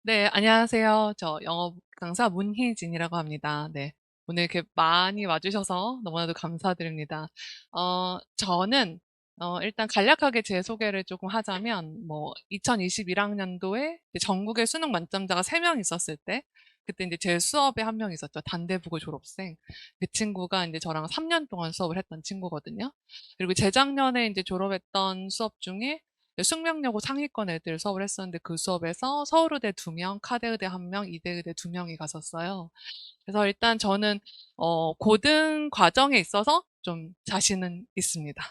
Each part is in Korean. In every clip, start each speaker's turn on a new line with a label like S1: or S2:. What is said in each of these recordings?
S1: 네, 안녕하세요. 저 영어 강사 문희진이라고 합니다. 네. 오늘 이렇게 많이 와주셔서 너무나도 감사드립니다. 저는, 일단 간략하게 제 소개를 조금 하자면, 2021학년도에 전국에 수능 만점자가 3명 있었을 때, 그때 이제 제 수업에 한 명 있었죠. 단대부고 졸업생. 그 친구가 이제 저랑 3년 동안 수업을 했던 친구거든요. 그리고 재작년에 이제 졸업했던 수업 중에 숙명여고 상위권 애들 수업을 했었는데 그 수업에서 서울의대 2명, 카대의대 1명, 이대의대 2명이 갔었어요. 그래서 일단 저는 고등 과정에 있어서 좀 자신은 있습니다.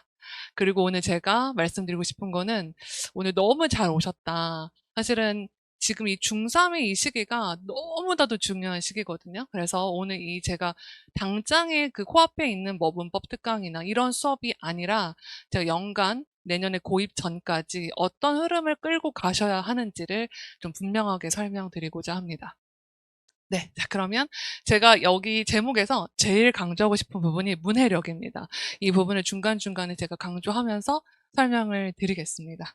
S1: 그리고 오늘 제가 말씀드리고 싶은 거는 오늘 너무 잘 오셨다. 사실은 지금 이 중3의 이 시기가 너무나도 중요한 시기거든요. 그래서 오늘 이 제가 당장에 그 코앞에 있는 뭐 문법 특강이나 이런 수업이 아니라 제가 연간 내년에 고입 전까지 어떤 흐름을 끌고 가셔야 하는지를 좀 분명하게 설명드리고자 합니다. 네, 자, 그러면 제가 여기 제목에서 제일 강조하고 싶은 부분이 문해력입니다. 이 부분을 중간중간에 제가 강조하면서 설명을 드리겠습니다.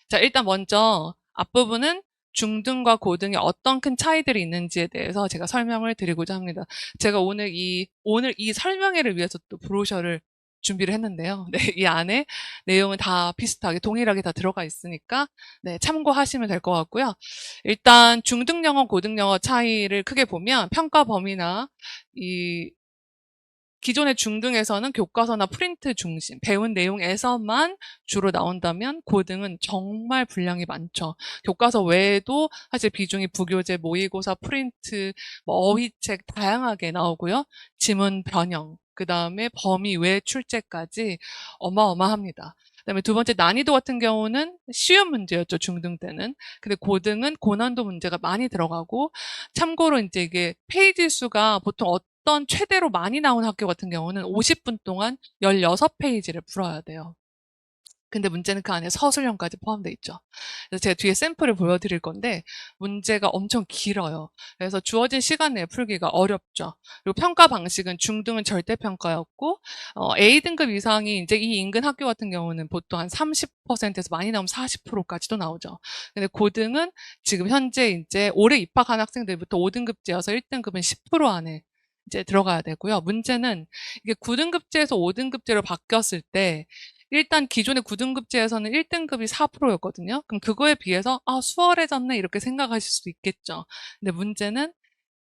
S1: 자, 일단 먼저 앞부분은 중등과 고등에 어떤 큰 차이들이 있는지에 대해서 제가 설명을 드리고자 합니다. 제가 오늘 이 설명회를 위해서 또 브로셔를 준비를 했는데요. 네, 이 안에 내용은 다 비슷하게 동일하게 다 들어가 있으니까 네, 참고하시면 될 것 같고요. 일단 중등 영어, 고등 영어 차이를 크게 보면 평가 범위나 이 기존의 중등에서는 교과서나 프린트 중심, 배운 내용에서만 주로 나온다면 고등은 정말 분량이 많죠. 교과서 외에도 사실 비중이 부교재, 모의고사, 프린트, 어휘책 다양하게 나오고요. 지문 변형, 그 다음에 범위 외 출제까지 어마어마합니다. 그다음에 두 번째 난이도 같은 경우는 쉬운 문제였죠, 중등 때는. 근데 고등은 고난도 문제가 많이 들어가고, 참고로 이제 이게 페이지 수가 보통 어떤 최대로 많이 나온 학교 같은 경우는 50분 동안 16페이지를 풀어야 돼요. 근데 문제는 그 안에 서술형까지 포함되어 있죠. 그래서 제가 뒤에 샘플을 보여드릴 건데 문제가 엄청 길어요. 그래서 주어진 시간 내에 풀기가 어렵죠. 그리고 평가 방식은 중등은 절대평가였고 A등급 이상이 이제 이 인근 학교 같은 경우는 보통 한 30%에서 많이 나오면 40%까지도 나오죠. 근데 고등은 지금 현재 이제 올해 입학한 학생들부터 5등급제여서 1등급은 10% 안에 이제 들어가야 되고요. 문제는 이게 9등급제에서 5등급제로 바뀌었을 때 일단 기존의 9등급제에서는 1등급이 4%였거든요. 그럼 그거에 비해서 수월해졌네 이렇게 생각하실 수도 있겠죠. 근데 문제는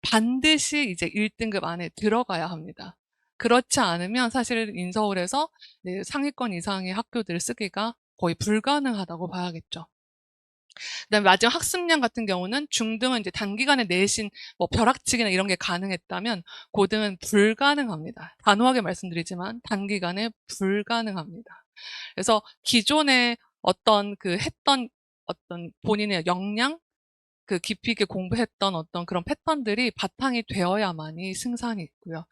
S1: 반드시 이제 1등급 안에 들어가야 합니다. 그렇지 않으면 사실 인서울에서 상위권 이상의 학교들을 쓰기가 거의 불가능하다고 봐야겠죠. 그다음에 마지막 학습량 같은 경우는 중등은 이제 단기간에 내신 벼락치기나 이런 게 가능했다면 고등은 불가능합니다. 단호하게 말씀드리지만 단기간에 불가능합니다. 그래서 기존에 어떤 했던 어떤 본인의 역량, 그 깊이 있게 공부했던 어떤 그런 패턴들이 바탕이 되어야만이 승산이 있고요.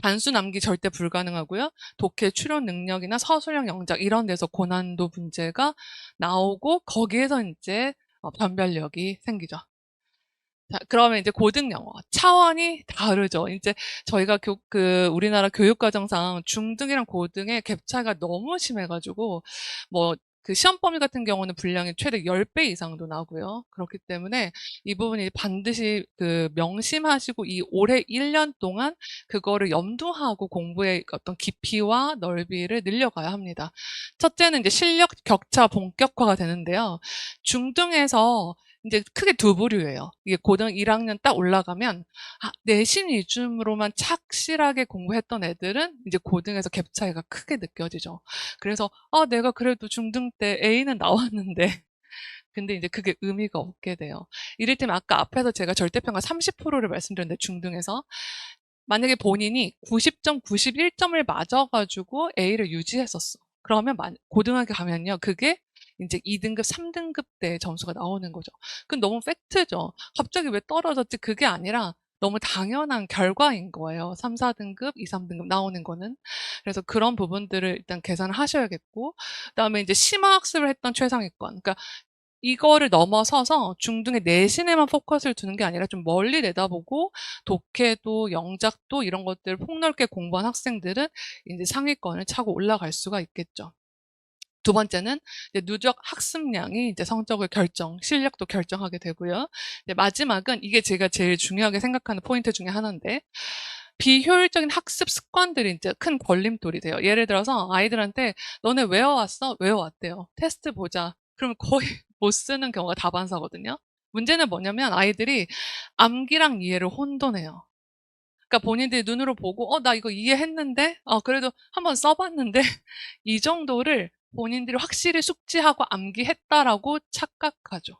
S1: 단수 남기 절대 불가능하고요. 독해 출연 능력이나 서술형 영작 이런 데서 고난도 문제가 나오고 거기에서 이제 변별력이 생기죠. 자, 그러면 이제 고등 영어 차원이 다르죠. 이제 저희가 우리나라 교육과정상 중등이랑 고등의 갭 차이가 너무 심해가지고 그 시험 범위 같은 경우는 분량이 최대 10배 이상도 나고요. 그렇기 때문에 이 부분이 반드시 명심하시고 이 올해 1년 동안 그거를 염두하고 공부의 어떤 깊이와 넓이를 늘려가야 합니다. 첫째는 이제 실력 격차 본격화가 되는데요. 중등에서 이제 크게 두 부류예요. 이게 고등 1학년 딱 올라가면 내신 위주로만 착실하게 공부했던 애들은 이제 고등에서 갭 차이가 크게 느껴지죠. 그래서 내가 그래도 중등 때 A는 나왔는데 근데 이제 그게 의미가 없게 돼요. 이를테면 아까 앞에서 제가 절대평가 30%를 말씀드렸는데 중등에서 만약에 본인이 90점, 91점을 맞아가지고 A를 유지했었어. 그러면 고등학교 가면요. 그게 이제 2등급, 3등급 때 점수가 나오는 거죠. 그건 너무 팩트죠. 갑자기 왜 떨어졌지? 그게 아니라 너무 당연한 결과인 거예요. 3, 4등급, 2, 3등급 나오는 거는. 그래서 그런 부분들을 일단 계산을 하셔야겠고, 그다음에 이제 심화학습을 했던 최상위권. 그러니까 이거를 넘어서서 중등의 내신에만 포커스를 두는 게 아니라 좀 멀리 내다보고 독해도 영작도 이런 것들을 폭넓게 공부한 학생들은 이제 상위권을 차고 올라갈 수가 있겠죠. 두 번째는 이제 누적 학습량이 이제 성적을 실력도 결정하게 되고요. 이제 마지막은 이게 제가 제일 중요하게 생각하는 포인트 중에 하나인데, 비효율적인 학습 습관들이 이제 큰 걸림돌이 돼요. 예를 들어서 아이들한테 너네 외워왔어? 외워왔대요. 테스트 보자. 그럼 거의 못 쓰는 경우가 다반사거든요. 문제는 뭐냐면 아이들이 암기랑 이해를 혼돈해요. 그러니까 본인들이 눈으로 보고 나 이거 이해했는데 그래도 한번 써봤는데 이 정도를 본인들이 확실히 숙지하고 암기했다라고 착각하죠.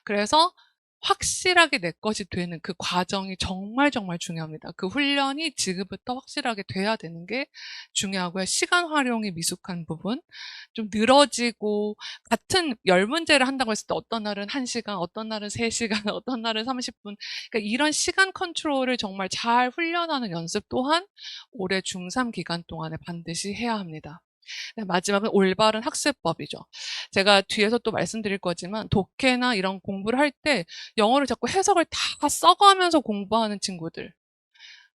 S1: 그래서 확실하게 내 것이 되는 그 과정이 정말 정말 중요합니다. 그 훈련이 지금부터 확실하게 돼야 되는 게 중요하고요. 시간 활용이 미숙한 부분, 좀 늘어지고, 같은 10문제를 한다고 했을 때 어떤 날은 1시간, 어떤 날은 3시간, 어떤 날은 30분. 그러니까 이런 시간 컨트롤을 정말 잘 훈련하는 연습 또한 올해 중3 기간 동안에 반드시 해야 합니다. 네, 마지막은 올바른 학습법이죠. 제가 뒤에서 또 말씀드릴 거지만 독해나 이런 공부를 할 때 영어를 자꾸 해석을 다 써가면서 공부하는 친구들,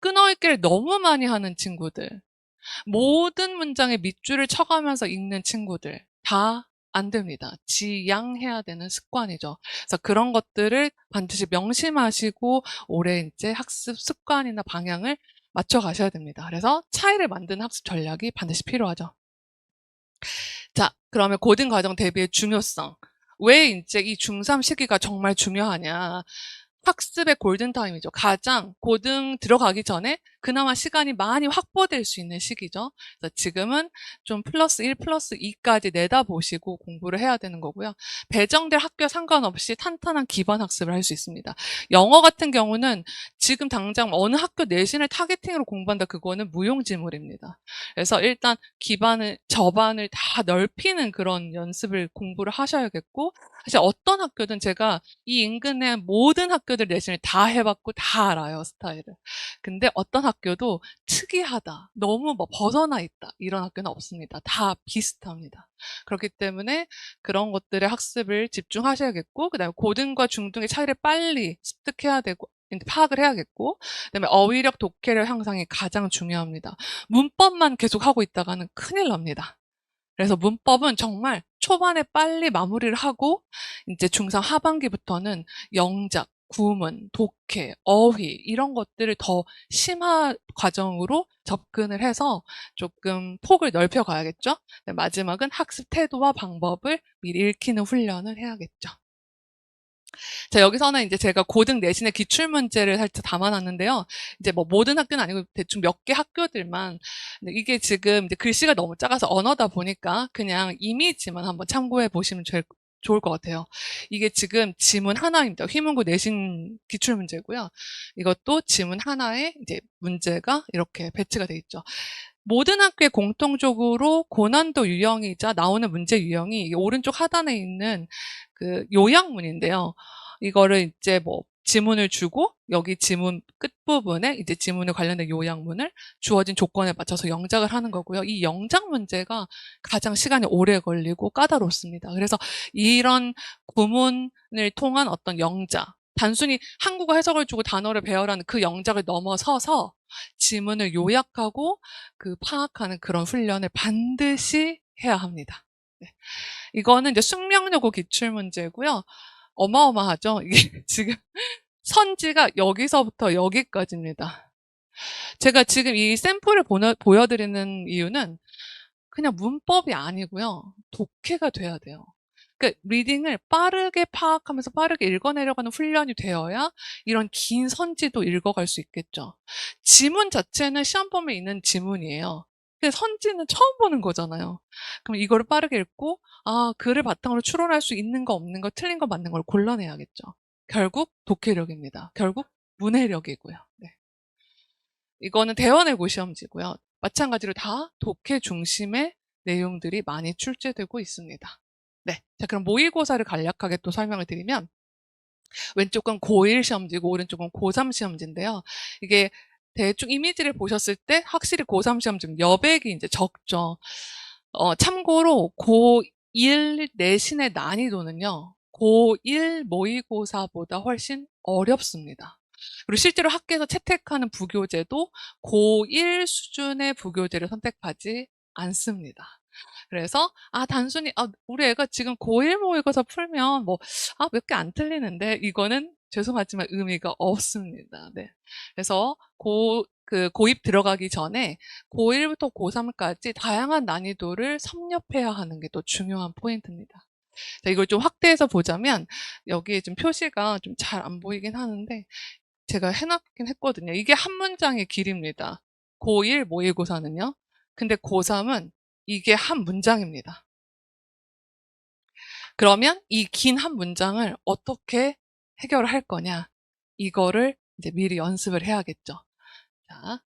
S1: 끊어읽기를 너무 많이 하는 친구들, 모든 문장에 밑줄을 쳐가면서 읽는 친구들 다 안 됩니다. 지양해야 되는 습관이죠. 그래서 그런 것들을 반드시 명심하시고 올해 이제 학습 습관이나 방향을 맞춰 가셔야 됩니다. 그래서 차이를 만드는 학습 전략이 반드시 필요하죠. 자, 그러면 고등 과정 대비의 중요성. 왜 이제 이 중3 시기가 정말 중요하냐. 학습의 골든타임이죠. 가장 고등 들어가기 전에 그나마 시간이 많이 확보될 수 있는 시기죠. 그래서 지금은 좀 플러스 1, 플러스 2까지 내다보시고 공부를 해야 되는 거고요. 배정될 학교 상관없이 탄탄한 기반 학습을 할 수 있습니다. 영어 같은 경우는 지금 당장 어느 학교 내신을 타겟팅으로 공부한다, 그거는 무용지물입니다. 그래서 일단 저반을 다 넓히는 그런 연습을 공부를 하셔야겠고, 사실 어떤 학교든 제가 이 인근의 모든 학교들 내신을 다 해봤고 다 알아요, 스타일을. 근데 어떤 학교도 특이하다, 너무 뭐 벗어나 있다, 이런 학교는 없습니다. 다 비슷합니다. 그렇기 때문에 그런 것들의 학습을 집중하셔야겠고, 그다음에 고등과 중등의 차이를 빨리 습득해야 되고, 파악을 해야겠고, 그다음에 어휘력, 독해력 향상이 가장 중요합니다. 문법만 계속 하고 있다가는 큰일 납니다. 그래서 문법은 정말 초반에 빨리 마무리를 하고 이제 중3 하반기부터는 영작, 구문, 독해, 어휘 이런 것들을 더 심화 과정으로 접근을 해서 조금 폭을 넓혀 가야겠죠. 마지막은 학습 태도와 방법을 미리 읽히는 훈련을 해야겠죠. 자, 여기서는 이제 제가 고등 내신의 기출문제를 살짝 담아놨는데요. 이제 뭐 모든 학교는 아니고 대충 몇 개 학교들만, 이게 지금 이제 글씨가 너무 작아서 언어다 보니까 그냥 이미지만 한번 참고해 보시면 좋을 것 같아요. 이게 지금 지문 하나입니다. 휘문고 내신 기출문제고요. 이것도 지문 하나에 이제 문제가 이렇게 배치가 돼 있죠. 모든 학교에 공통적으로 고난도 유형이자 나오는 문제 유형이 이게 오른쪽 하단에 있는 그 요약문인데요. 이거를 이제 뭐 지문을 주고 여기 지문 끝부분에 이제 지문에 관련된 요약문을 주어진 조건에 맞춰서 영작을 하는 거고요. 이 영작 문제가 가장 시간이 오래 걸리고 까다롭습니다. 그래서 이런 구문을 통한 어떤 영작, 단순히 한국어 해석을 주고 단어를 배워라는 그 영작을 넘어서서 지문을 요약하고 그 파악하는 그런 훈련을 반드시 해야 합니다. 네. 이거는 이제 숙명여고 기출문제고요. 어마어마하죠. 이게 지금 선지가 여기서부터 여기까지입니다. 제가 지금 이 샘플을 보여드리는 이유는 그냥 문법이 아니고요. 독해가 돼야 돼요. 그러니까 리딩을 빠르게 파악하면서 빠르게 읽어내려가는 훈련이 되어야 이런 긴 선지도 읽어갈 수 있겠죠. 지문 자체는 시험 범위에 있는 지문이에요. 근데 선지는 처음 보는 거잖아요. 그럼 이거를 빠르게 읽고 글을 바탕으로 추론할 수 있는 거 없는 거 틀린 거 맞는 걸 골라내야겠죠. 결국 독해력입니다. 결국 문해력이고요. 네. 이거는 대원외고 시험지고요. 마찬가지로 다 독해 중심의 내용들이 많이 출제되고 있습니다. 네. 자, 그럼 모의고사를 간략하게 또 설명을 드리면, 왼쪽은 고1 시험지고 오른쪽은 고3 시험지인데요. 이게 대충 이미지를 보셨을 때 확실히 고3 시험지는 여백이 이제 적죠. 참고로 고1 내신의 난이도는요, 고1 모의고사보다 훨씬 어렵습니다. 그리고 실제로 학교에서 채택하는 부교재도 고1 수준의 부교재를 선택하지 않습니다. 그래서 단순히 우리 애가 지금 고1 모의고사 풀면 뭐 몇 개 안 틀리는데 이거는 죄송하지만 의미가 없습니다. 네. 그래서 고2 들어가기 전에 고1부터 고3까지 다양한 난이도를 섭렵해야 하는 게 또 중요한 포인트입니다. 자, 이걸 좀 확대해서 보자면 여기에 좀 표시가 좀 잘 안 보이긴 하는데 제가 해놨긴 했거든요. 이게 한 문장의 길입니다. 고1 모의고사는요. 근데 고3은 이게 한 문장입니다. 그러면 이 긴 한 문장을 어떻게 해결을 할 거냐? 이거를 이제 미리 연습을 해야겠죠. 자,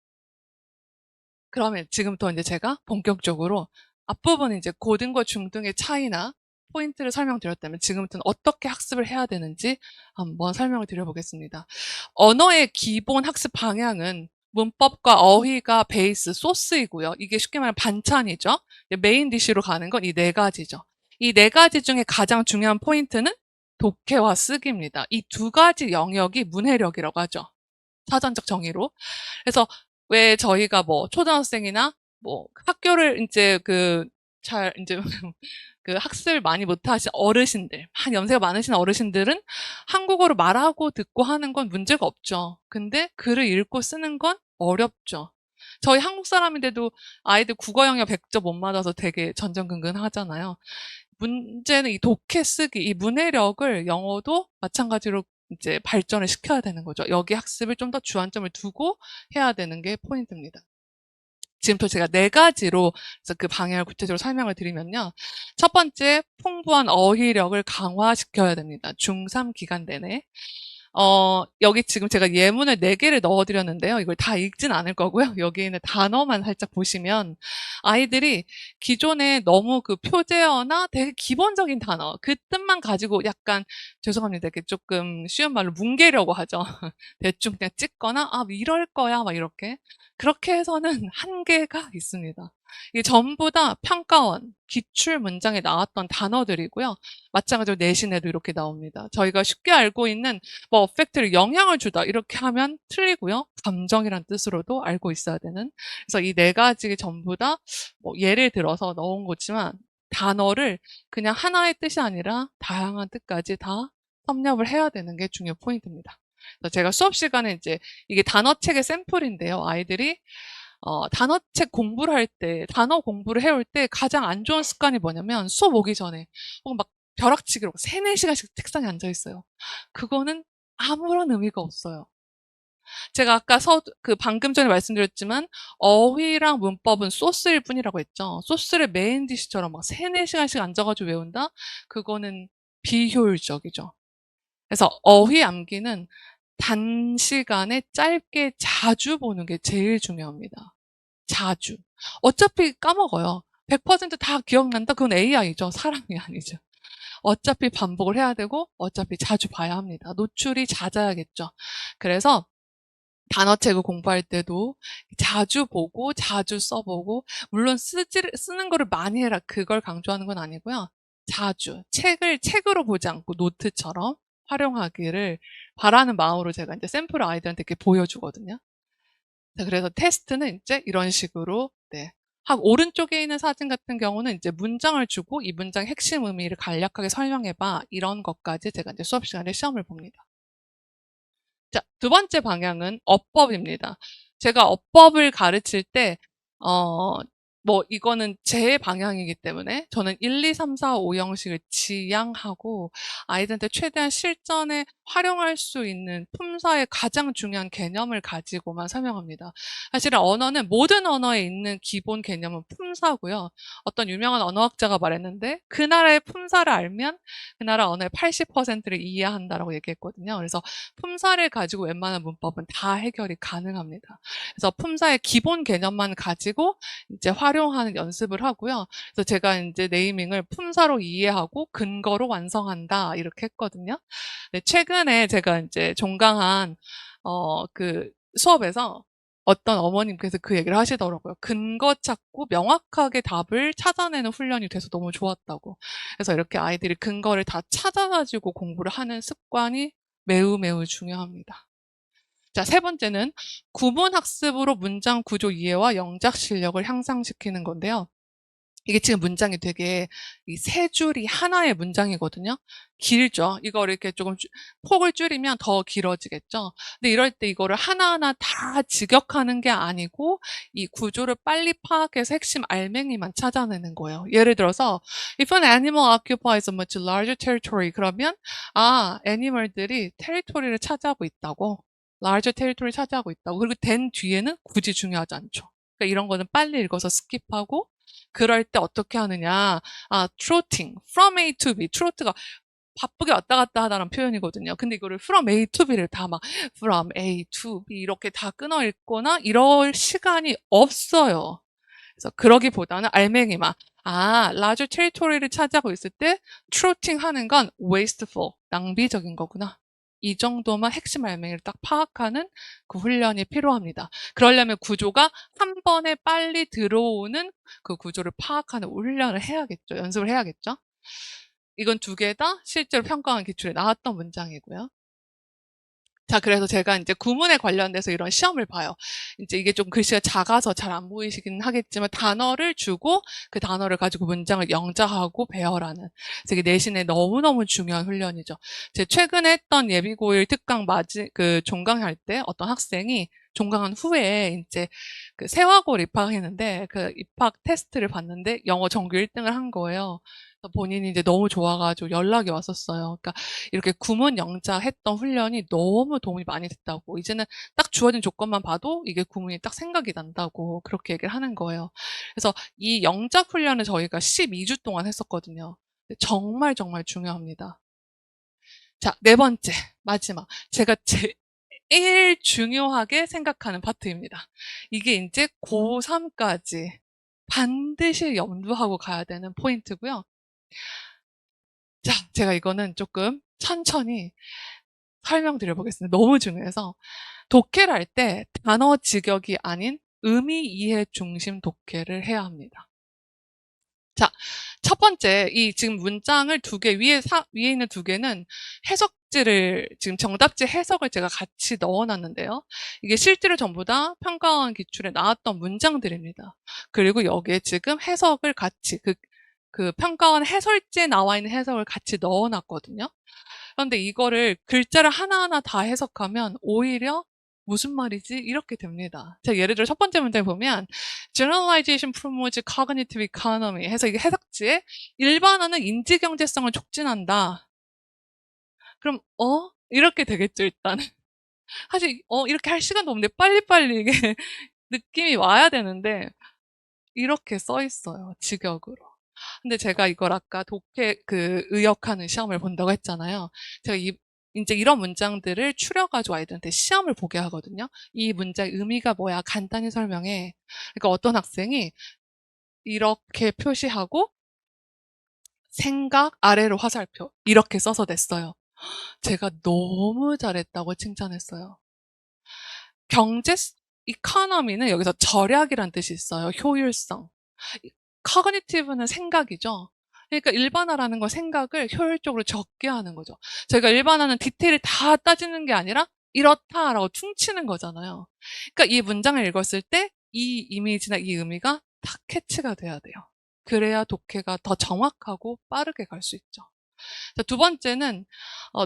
S1: 그러면 지금부터 이제 제가 본격적으로 앞부분 이제 고등과 중등의 차이나 포인트를 설명드렸다면 지금부터는 어떻게 학습을 해야 되는지 한번 설명을 드려보겠습니다. 언어의 기본 학습 방향은 문법과 어휘가 베이스, 소스이고요. 이게 쉽게 말하면 반찬이죠. 메인 디쉬로 가는 건 이 네 가지죠. 이 네 가지 중에 가장 중요한 포인트는 독해와 쓰기입니다. 이 두 가지 영역이 문해력이라고 하죠. 사전적 정의로. 그래서 왜 저희가 뭐 초등학생이나 뭐 학교를 이제 잘 이제 그 학습을 많이 못하신 어르신들, 한 연세가 많으신 어르신들은 한국어로 말하고 듣고 하는 건 문제가 없죠. 근데 글을 읽고 쓰는 건 어렵죠. 저희 한국 사람인데도 아이들 국어 영역 100점 못 맞아서 되게 전전긍긍하잖아요. 문제는 이 독해 쓰기, 이 문해력을 영어도 마찬가지로 이제 발전을 시켜야 되는 거죠. 여기 학습을 좀 더 주안점을 두고 해야 되는 게 포인트입니다. 지금부터 제가 네 가지로 그래서 그 방향을 구체적으로 설명을 드리면요. 첫 번째, 풍부한 어휘력을 강화시켜야 됩니다. 중3 기간 내내. 여기 지금 제가 예문을 4개를 넣어드렸는데요. 이걸 다 읽진 않을 거고요. 여기 있는 단어만 살짝 보시면 아이들이 기존에 너무 그 표제어나 되게 기본적인 단어, 그 뜻만 가지고 약간 죄송합니다. 이렇게 조금 쉬운 말로 뭉개려고 하죠. 대충 그냥 찍거나 이럴 거야 막 이렇게. 그렇게 해서는 한계가 있습니다. 이게 전부 다 평가원, 기출 문장에 나왔던 단어들이고요. 마찬가지로 내신에도 이렇게 나옵니다. 저희가 쉽게 알고 있는 뭐 어펙트를 영향을 주다 이렇게 하면 틀리고요. 감정이란 뜻으로도 알고 있어야 되는. 그래서 이 네 가지 전부 다 뭐 예를 들어서 넣은 거지만 단어를 그냥 하나의 뜻이 아니라 다양한 뜻까지 다 섭렵을 해야 되는 게 중요 포인트입니다. 그래서 제가 수업 시간에 이제 이게 단어책의 샘플인데요. 아이들이 단어책 공부를 할 때, 단어 공부를 해올 때 가장 안 좋은 습관이 뭐냐면 수업 오기 전에 혹은 막 벼락치기로 3, 4시간씩 책상에 앉아 있어요. 그거는 아무런 의미가 없어요. 제가 아까 방금 전에 말씀드렸지만 어휘랑 문법은 소스일 뿐이라고 했죠. 소스를 메인 디시처럼 막 3, 4시간씩 앉아가지고 외운다? 그거는 비효율적이죠. 그래서 어휘 암기는 단시간에 짧게 자주 보는 게 제일 중요합니다. 자주. 어차피 까먹어요. 100%다 기억난다? 그건 AI죠. 사람이 아니죠. 어차피 반복을 해야 되고 어차피 자주 봐야 합니다. 노출이 잦아야겠죠. 그래서 단어책을 공부할 때도 자주 보고 자주 써보고 물론 쓰는 거를 많이 해라 그걸 강조하는 건 아니고요. 자주 책을 책으로 보지 않고 노트처럼 활용하기를 바라는 마음으로 제가 이제 샘플을 아이들한테 이렇게 보여주거든요. 자, 그래서 테스트는 이제 이런 식으로 네. 오른쪽에 있는 사진 같은 경우는 이제 문장을 주고 이 문장의 핵심 의미를 간략하게 설명해봐 이런 것까지 제가 이제 수업 시간에 시험을 봅니다. 자, 두 번째 방향은 어법입니다. 제가 어법을 가르칠 때, 이거는 제 방향이기 때문에 저는 1, 2, 3, 4, 5 형식을 지향하고 아이들한테 최대한 실전에 활용할 수 있는 품사의 가장 중요한 개념을 가지고만 설명합니다. 사실은 언어는 모든 언어에 있는 기본 개념은 품사고요. 어떤 유명한 언어학자가 말했는데 그 나라의 품사를 알면 그 나라 언어의 80%를 이해한다라고 얘기했거든요. 그래서 품사를 가지고 웬만한 문법은 다 해결이 가능합니다. 그래서 품사의 기본 개념만 가지고 이제 활용하는 연습을 하고요. 그래서 제가 이제 네이밍을 품사로 이해하고 근거로 완성한다 이렇게 했거든요. 네, 최근에 제가 이제 종강한 그 수업에서 어떤 어머님께서 그 얘기를 하시더라고요. 근거 찾고 명확하게 답을 찾아내는 훈련이 돼서 너무 좋았다고. 그래서 이렇게 아이들이 근거를 다 찾아가지고 공부를 하는 습관이 매우 매우 중요합니다. 자, 세 번째는 구문 학습으로 문장 구조 이해와 영작 실력을 향상시키는 건데요. 이게 지금 문장이 되게 이 세 줄이 하나의 문장이거든요. 길죠. 이거를 이렇게 조금 폭을 줄이면 더 길어지겠죠. 근데 이럴 때 이거를 하나하나 다 직역하는 게 아니고 이 구조를 빨리 파악해서 핵심 알맹이만 찾아내는 거예요. 예를 들어서 if an animal occupies a much larger territory 그러면 애니멀들이 테리토리를 차지하고 있다고. larger territory 차지하고 있다고. 그리고 된 뒤에는 굳이 중요하지 않죠. 그러니까 이런 거는 빨리 읽어서 스킵하고 그럴 때 어떻게 하느냐. trotting. from A to B. 트로트가 바쁘게 왔다 갔다 하다는 표현이거든요. 근데 이거를 from A to B를 다 막 from A to B 이렇게 다 끊어 읽거나 이럴 시간이 없어요. 그래서 그러기보다는 알맹이만 large territory를 차지하고 있을 때 trotting 하는 건 wasteful, 낭비적인 거구나. 이 정도만 핵심 알맹이를 딱 파악하는 그 훈련이 필요합니다. 그러려면 구조가 한 번에 빨리 들어오는 그 구조를 파악하는 훈련을 해야겠죠. 연습을 해야겠죠. 이건 두 개 다 실제로 평가원 기출에 나왔던 문장이고요. 자, 그래서 제가 이제 구문에 관련돼서 이런 시험을 봐요. 이제 이게 좀 글씨가 작아서 잘 안 보이시긴 하겠지만 단어를 주고 그 단어를 가지고 문장을 영작하고 배열하는. 그래서 이게 내신에 너무너무 중요한 훈련이죠. 제 최근에 했던 예비고일 특강 종강할 때 어떤 학생이 종강한 후에 이제 그 세화고를 입학했는데 그 입학 테스트를 봤는데 영어 전교 1등을 한 거예요. 본인이 이제 너무 좋아가지고 연락이 왔었어요. 그러니까 이렇게 구문 영작했던 훈련이 너무 도움이 많이 됐다고. 이제는 딱 주어진 조건만 봐도 이게 구문이 딱 생각이 난다고 그렇게 얘기를 하는 거예요. 그래서 이 영작 훈련을 저희가 12주 동안 했었거든요. 정말 정말 중요합니다. 자, 네 번째, 마지막. 제가 제일 중요하게 생각하는 파트입니다. 이게 이제 고3까지 반드시 염두하고 가야 되는 포인트고요. 자, 제가 이거는 조금 천천히 설명드려 보겠습니다. 너무 중요해서 독해를 할 때 단어 직역이 아닌 의미 이해 중심 독해를 해야 합니다. 자, 첫 번째 이 지금 문장을 두 개 위에 있는 두 개는 해석지를 지금 정답지 해석을 제가 같이 넣어놨는데요. 이게 실제로 전부 다 평가원 기출에 나왔던 문장들입니다. 그리고 여기에 지금 해석을 같이 그 평가원 해설지에 나와 있는 해석을 같이 넣어놨거든요. 그런데 이거를 글자를 하나하나 다 해석하면 오히려 무슨 말이지? 이렇게 됩니다. 자, 예를 들어 첫 번째 문제 보면 Generalization promotes cognitive economy 해서 이게 해석지에 일반화는 인지경제성을 촉진한다. 그럼 이렇게 되겠죠, 일단. 사실 이렇게 할 시간도 없는데 빨리빨리 이게 느낌이 와야 되는데 이렇게 써 있어요, 직역으로. 근데 제가 이걸 아까 독해 의역하는 시험을 본다고 했잖아요. 제가 이제 이런 문장들을 추려가지고 아이들한테 시험을 보게 하거든요. 이 문장의 의미가 뭐야? 간단히 설명해. 그러니까 어떤 학생이 이렇게 표시하고 생각 아래로 화살표 이렇게 써서 냈어요. 제가 너무 잘했다고 칭찬했어요. 이코노미는 여기서 절약이란 뜻이 있어요. 효율성. 커그니티브는 생각이죠. 그러니까 일반화라는 건 생각을 효율적으로 적게 하는 거죠. 저희가 일반화는 디테일을 다 따지는 게 아니라 이렇다라고 퉁치는 거잖아요. 그러니까 이 문장을 읽었을 때 이 이미지나 이 의미가 다 캐치가 돼야 돼요. 그래야 독해가 더 정확하고 빠르게 갈 수 있죠. 자, 두 번째는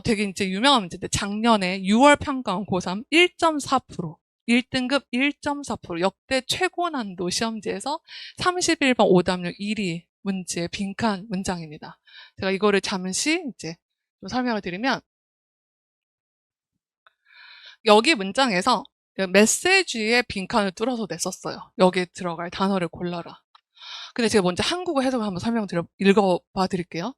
S1: 되게 이제 유명한 문제인데 작년에 6월 평가원 고3 1.4% 1등급 1.4% 역대 최고 난도 시험지에서 31번 오답률 1위 문제의 빈칸 문장입니다. 제가 이거를 잠시 이제 좀 설명을 드리면 여기 문장에서 메시지의 빈칸을 뚫어서 냈었어요. 여기에 들어갈 단어를 골라라. 근데 제가 먼저 한국어 해석을 한번 읽어봐 드릴게요.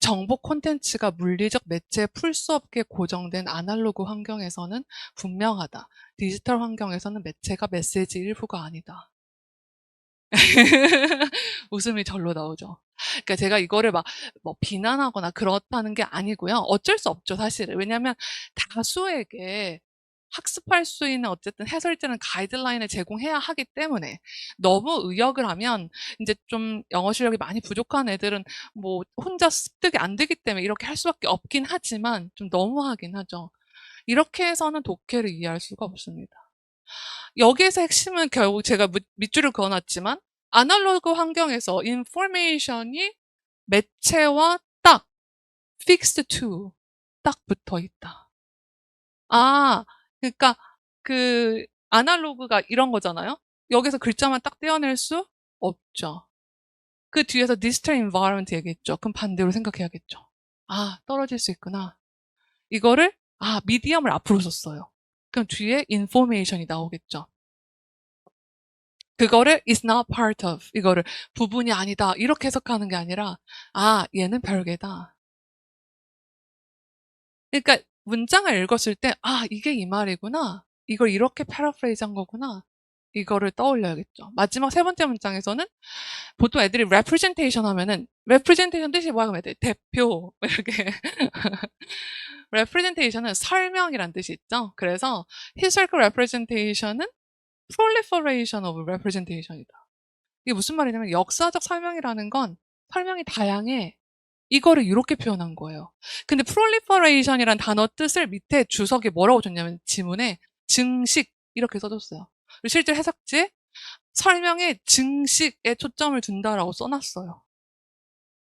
S1: 정보 콘텐츠가 물리적 매체에 풀 수 없게 고정된 아날로그 환경에서는 분명하다. 디지털 환경에서는 매체가 메시지 일부가 아니다. 웃음이 절로 나오죠. 그러니까 제가 이거를 뭐 비난하거나 그렇다는 게 아니고요. 어쩔 수 없죠, 사실은. 왜냐하면 다수에게 학습할 수 있는 어쨌든 해설지는 가이드라인을 제공해야 하기 때문에 너무 의역을 하면 이제 좀 영어 실력이 많이 부족한 애들은 뭐 혼자 습득이 안 되기 때문에 이렇게 할 수밖에 없긴 하지만 좀 너무하긴 하죠. 이렇게 해서는 독해를 이해할 수가 없습니다. 여기에서 핵심은 결국 제가 밑줄을 그어놨지만 아날로그 환경에서 인포메이션이 매체와 딱 fixed to 딱 붙어 있다. 아, 그러니까 그 아날로그가 이런 거잖아요. 여기서 글자만 딱 떼어낼 수 없죠. 그 뒤에서 디지털 인바이러먼트 얘기했죠. 그럼 반대로 생각해야겠죠. 아, 떨어질 수 있구나. 이거를 미디엄을 앞으로 썼어요. 그럼 뒤에 인포메이션이 나오겠죠. 그거를 is not part of, 이거를 부분이 아니다 이렇게 해석하는 게 아니라 얘는 별개다. 그러니까 문장을 읽었을 때 이게 이 말이구나, 이걸 이렇게 패러프레이즈 한 거구나, 이거를 떠올려야겠죠. 마지막 세 번째 문장에서는 보통 애들이 representation 하면은 representation 뜻이 뭐야? 그러면 애들이 대표 이렇게 representation은 설명이란 뜻이 있죠. 그래서 historical representation은 proliferation of representation이다. 이게 무슨 말이냐면 역사적 설명이라는 건 설명이 다양해. 이거를 이렇게 표현한 거예요. 근데 proliferation이란 단어 뜻을 밑에 주석에 뭐라고 줬냐면 지문에 증식 이렇게 써줬어요. 그리고 실제 해석지에 설명에 증식에 초점을 둔다라고 써놨어요.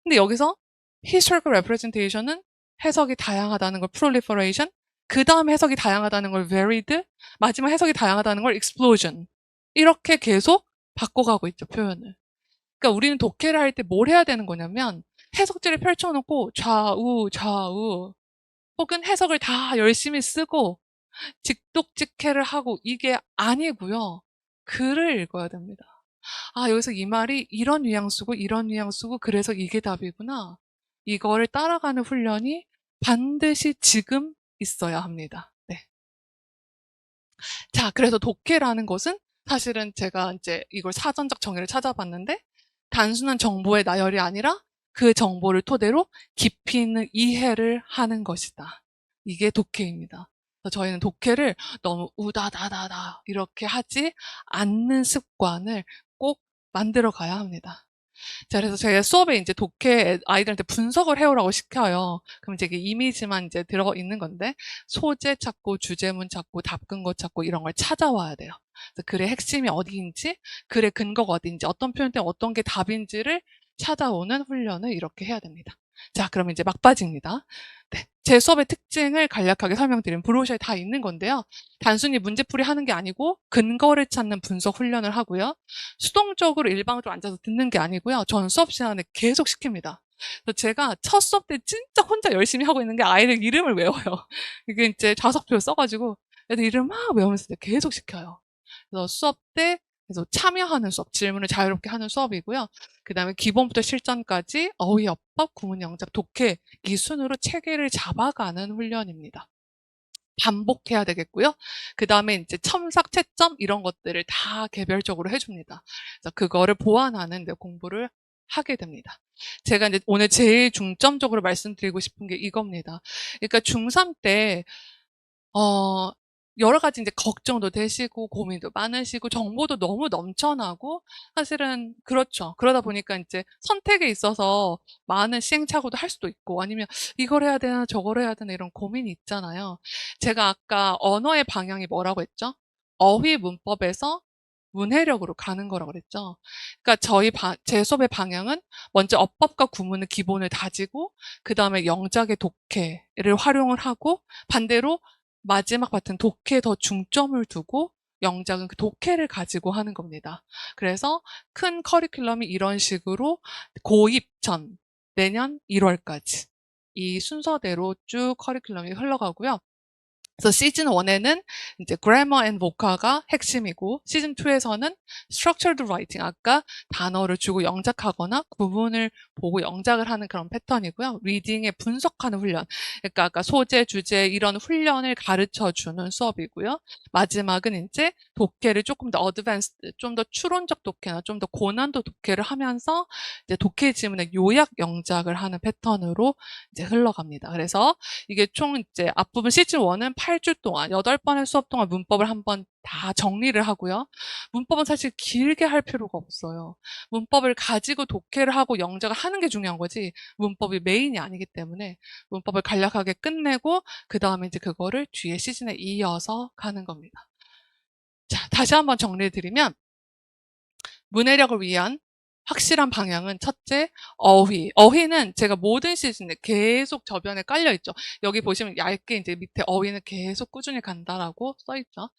S1: 근데 여기서 historical representation은 해석이 다양하다는 걸 proliferation, 그 다음 해석이 다양하다는 걸 varied, 마지막 해석이 다양하다는 걸 explosion, 이렇게 계속 바꿔가고 있죠, 표현을. 그러니까 우리는 독해를 할 때 뭘 해야 되는 거냐면 해석지를 펼쳐놓고 좌우 혹은 해석을 다 열심히 쓰고 직독직해를 하고 이게 아니고요. 글을 읽어야 됩니다. 여기서 이 말이 이런 뉘앙스고 이런 뉘앙스고 그래서 이게 답이구나. 이거를 따라가는 훈련이 반드시 지금 있어야 합니다. 네. 자, 그래서 독해라는 것은 사실은 제가 이제 이걸 사전적 정의를 찾아봤는데 단순한 정보의 나열이 아니라 그 정보를 토대로 깊이 있는 이해를 하는 것이다. 이게 독해입니다. 그래서 저희는 독해를 너무 우다다다다 이렇게 하지 않는 습관을 꼭 만들어 가야 합니다. 자, 그래서 제가 수업에 이제 독해 아이들한테 분석을 해오라고 시켜요. 그럼 이제 이미지만 이제 들어 있는 건데, 소재 찾고, 주제문 찾고, 답근거 찾고, 이런 걸 찾아와야 돼요. 그래서 글의 핵심이 어디인지, 글의 근거가 어디인지, 어떤 표현 때문에 어떤 게 답인지를 찾아오는 훈련을 이렇게 해야 됩니다. 자, 그럼 이제 막바지입니다. 네, 제 수업의 특징을 간략하게 설명드리면 브로셔에 다 있는 건데요. 단순히 문제풀이 하는 게 아니고 근거를 찾는 분석 훈련을 하고요. 수동적으로 일방적으로 앉아서 듣는 게 아니고요. 저는 수업 시간에 계속 시킵니다. 그래서 제가 첫 수업 때 진짜 혼자 열심히 하고 있는 게 아이들 이름을 외워요. 이게 이제 좌석표 써가지고 애들 이름 막 외우면서 계속 시켜요. 그래서 수업 때 그래서 참여하는 수업, 질문을 자유롭게 하는 수업이고요. 그 다음에 기본부터 실전까지 어휘어법, 구문영작, 독해 이 순으로 체계를 잡아가는 훈련입니다. 반복해야 되겠고요. 그 다음에 이제 첨삭, 채점 이런 것들을 다 개별적으로 해줍니다. 그래서 그거를 보완하는 공부를 하게 됩니다. 제가 이제 오늘 제일 중점적으로 말씀드리고 싶은 게 이겁니다. 그러니까 중3 때 여러 가지 이제 걱정도 되시고 고민도 많으시고 정보도 너무 넘쳐나고 사실은 그렇죠. 그러다 보니까 이제 선택에 있어서 많은 시행착오도 할 수도 있고 아니면 이걸 해야 되나 저걸 해야 되나 이런 고민이 있잖아요. 제가 아까 언어의 방향이 뭐라고 했죠? 어휘 문법에서 문해력으로 가는 거라고 그랬죠. 그러니까 제 수업의 방향은 먼저 어법과 구문의 기본을 다지고 그 다음에 영작의 독해를 활용을 하고 반대로 마지막 파트는 독해에 더 중점을 두고 영작은 그 독해를 가지고 하는 겁니다. 그래서 큰 커리큘럼이 이런 식으로 고입 전 내년 1월까지 이 순서대로 쭉 커리큘럼이 흘러가고요. 그래서 시즌 1에는 이제 grammar and vocab가 핵심이고 시즌 2에서는 structured writing, 아까 단어를 주고 영작하거나 구문을 보고 영작을 하는 그런 패턴이고요. 리딩에 분석하는 훈련, 그러니까 아까 소재, 주제 이런 훈련을 가르쳐주는 수업이고요. 마지막은 이제 독해를 조금 더 어드밴스드, 좀 더 추론적 독해나 좀 더 고난도 독해를 하면서 이제 독해 지문의 요약 영작을 하는 패턴으로 이제 흘러갑니다. 그래서 이게 총 이제 앞부분 시즌 1은 8주 동안 8번의 수업 동안 문법을 한번 다 정리를 하고요. 문법은 사실 길게 할 필요가 없어요. 문법을 가지고 독해를 하고 영작을 하는 게 중요한 거지 문법이 메인이 아니기 때문에 문법을 간략하게 끝내고 그 다음에 이제 그거를 뒤에 시즌에 이어서 가는 겁니다. 자, 다시 한번 정리해 드리면 문해력을 위한 확실한 방향은 첫째, 어휘. 어휘는 제가 모든 시즌에 계속 저변에 깔려있죠. 여기 보시면 얇게 이제 밑에 어휘는 계속 꾸준히 간다라고 써있죠.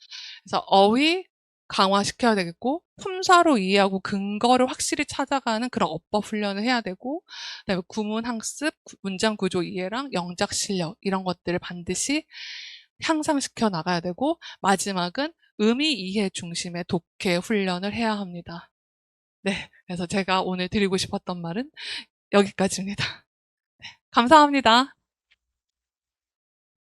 S1: 그래서 어휘 강화시켜야 되겠고, 품사로 이해하고 근거를 확실히 찾아가는 그런 어법 훈련을 해야 되고, 그다음에 구문 학습, 문장 구조 이해랑 영작 실력 이런 것들을 반드시 향상시켜 나가야 되고, 마지막은 의미 이해 중심의 독해 훈련을 해야 합니다. 네, 그래서 제가 오늘 드리고 싶었던 말은 여기까지입니다. 감사합니다.